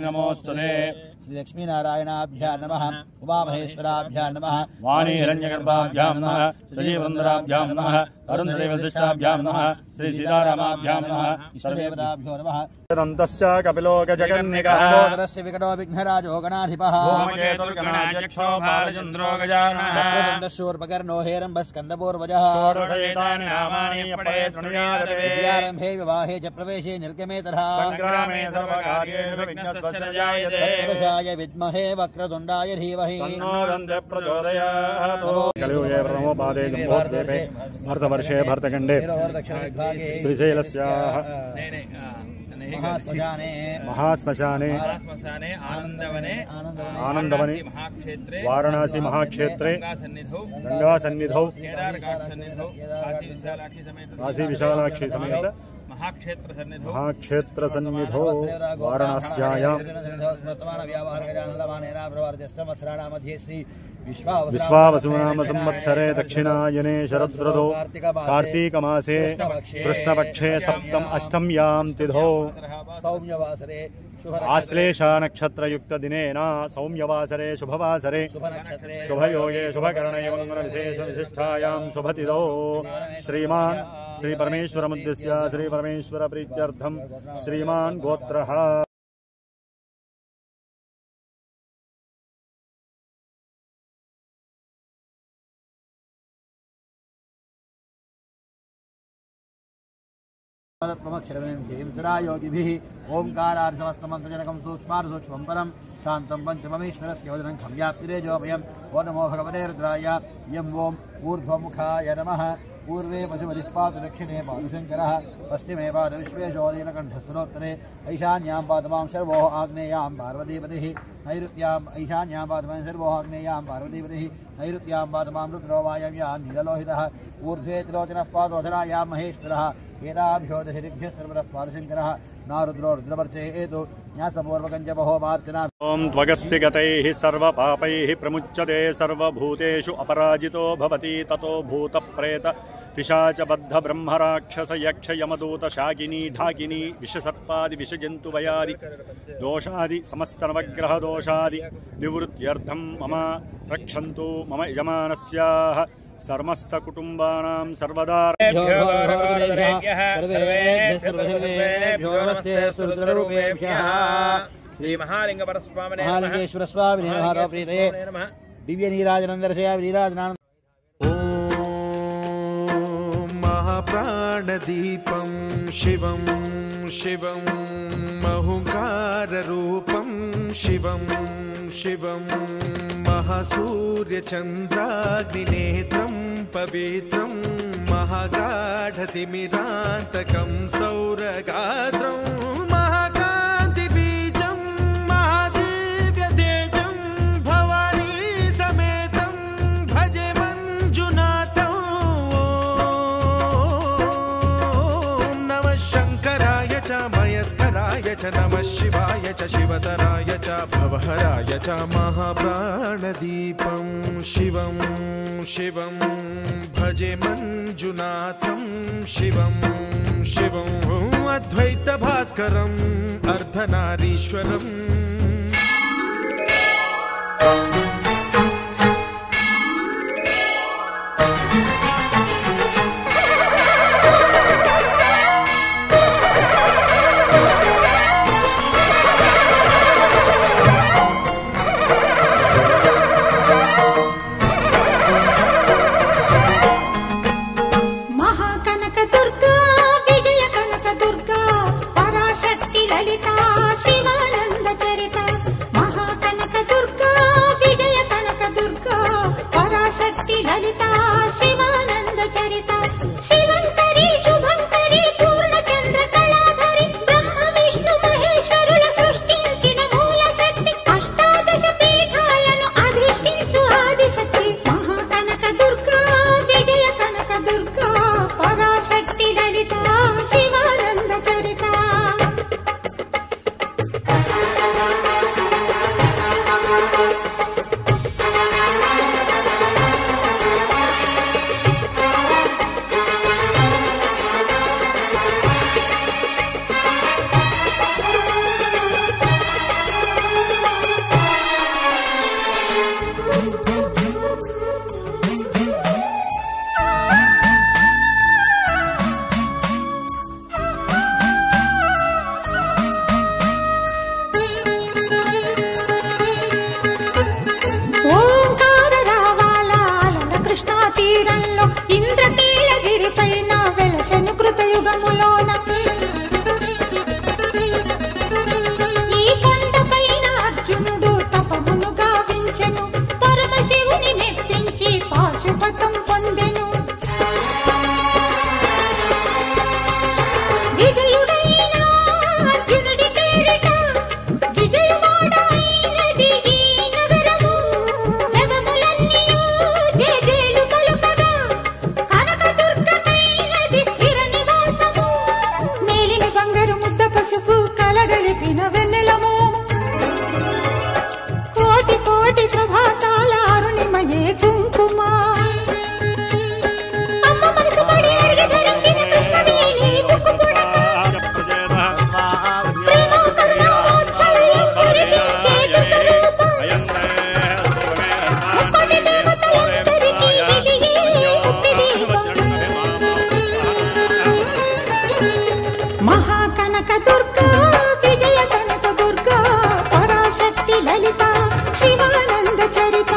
नमोस्तुते श्री लक्ष्मी नारायणाभ्यां नमः उमामहेश्वराभ्यां नमः वाणी हिरण्यगर्भाभ्यां नमः श्रीवृन्दराभ्यां नमः अरुणदेवशिष्टाभ्यां नमः श्री सीतारामाभ्यां नमः सर्वदेवताभ्यो नमः दन्तश्च कपिलो गजकर्णिकः लम्बोदरस्य विकटो विघ्नराजो गणाधिपः धूमकेतुर्गणाध्यक्षो भालचन्द्रो गजाननः दन्तशूर्पकर्णो हेरम्बस्कन्दपूर्वजः षोडशैतानि नामानि पठेत् शृणुयादवे विद्यारम्भे विवाहे च प्रवेशे निर्गमे तथा सङ्ग्रामे सर्वकार्येषु विघ्नस्वस्य जायते पुरुषाय विद्महे वक्रतुण्डाय धीमहि तन्नो दन्ते प्रचोदयात् कलियुगे प्रथमोपादे जम्बोद्वीपे भरतवर्षे भरतखण्डे श्रीशैलस्याः महाश्मशाने आनन्दवने वाराणसी महाक्षेत्रे गंगासन्निधौ काशी विशालाक्षी समेत महाक्षेत्र सन्निधौ वाराणस्यायां विश्वावसुनाम संवत्सरे दक्षिणायने शरदृतौ कार्तीकमासे कृष्णपक्षे सप्तम अष्टम्यां तिथौ आश्लेषा नक्षत्रयुक्त दिनेन सौम्यवासरे शुभवासरे शुभयोगे शुभकरणे मंगलविशेष विशिष्टायां शुभतिथौ श्रीमान् श्री परमेश्वरमुद्दिश्य श्री परमेश्वर प्रीत्यर्थं श्रीमान् गोत्रः योगिभिः ओंकारार्थमस्तमन्त्रजनकं सूक्ष्मार्थसूक्ष्मं परं शान्तं पंचममेश्वरस्य वदनं खम्याप्तिरेजोमयं ओ नमो भगवते रुद्राय यं ओं ऊर्ध्वमुखाय नमः पूर्वे पशुपतिष्पाद दक्षिणे पादशङ्करः पश्चिमे पादविश्वेशो नीलकण्ठस्तनोत्तरे ऐशान्यां पादमां सर्वो आग्नेयां पार्वतीपतिः नैऋत्यां ऐशान्यां पादमां सर्वो आग्नेयां पार्वतीपतिः नैऋत्यां पादमां रुद्रो वायव्यां नीललोहितः ऊर्ध्वे त्रिलोचनः पादोधरायां महेश्वरः केदाभ्यो दशदिभ्यः सर्वतः पादशङ्करः नारुद्रो रुद्रपर्चेतु न्यासपूर्वकं च बहोमार्चना ओं त्वगस्तिगतैः सर्वपापैः प्रमुच्यते सर्वभूतेषु अपराजितो भवति ततो भूतप्रेत पिशाचबद्ध ब्रह्मराक्षस यक्ष यमदूत शाकिनी ढाकिनी विषसर्पादि विषजन्तुभयादि दोषादि समस्तनवग्रह दोषादि निवृत्त्यर्थं मम रक्षन्तु मम यजमानस्याः समस्तकुटुम्बानां सर्वदा महालिंगेश्वर स्वामिने नमः दिव्य नीराजनन्दर्शया नीराजनानन्द महाप्राणदीपं शिवं शिवं महुकाररूपं शिवं शिवं महासूर्यचन्द्राग्निनेत्रं पवित्रं महागाढतिमिरान्तकं सौरगात्रं महाकान्तिबीजं महादिव्यतेजं भवानी समेतं भजे मञ्जुनाथं ॐ नमः शङ्कराय च मयस्कराय च नमः शिवाय च शिवतराय च भवहराय च महाप्राणदीपं शिवं शिवं भजे मञ्जुनाथं शिवं शिवं अद्वैतभास्करम् अर्धनारीश्वरम् శపథం పొందెను. విజయుడైన అర్జునుడి పేరిట విజయవాడైనది ఈ నగరము. జగములన్నీయు జయజేలు పలుకగా కనకదుర్గమైనది స్థిర నివాసము. మేలిమి బంగారు ముద్ద పసుపు కలగలిపిన వెన్నెలము. కోటి కోటి ప్రభాతాల అరుణిమయే కుంకుమ. అమ్మ మనసు పడి అడిగి ధరించిన కృష్ణవేణి ముక్కు పుడక. ప్రేమ కరుణోత్సలయం కరిపించే దుర్గ రూపం. ముక్కోటి దేవతలందరికీ వెలిగే ముక్తి దీపం. మహాకనక దుర్గా విజయ కనక దుర్గా పరాశక్తి లలిత శివానంద చరిత.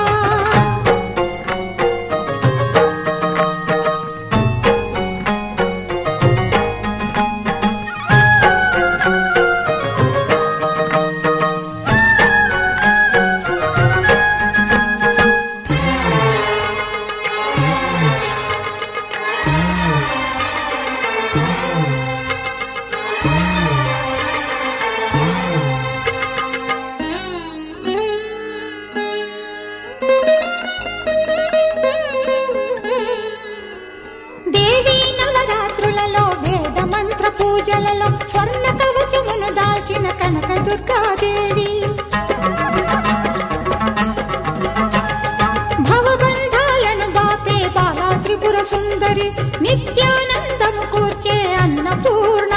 దేవీ నవరాత్రులలో వేద మంత్ర పూజలలో స్వర్ణ కవచమును దాల్చిన కనక దుర్గాదేవి. భవబంధాలను బాపే బాలా త్రిపుర సుందరి. నిత్యానందము కూర్చే అన్నపూర్ణ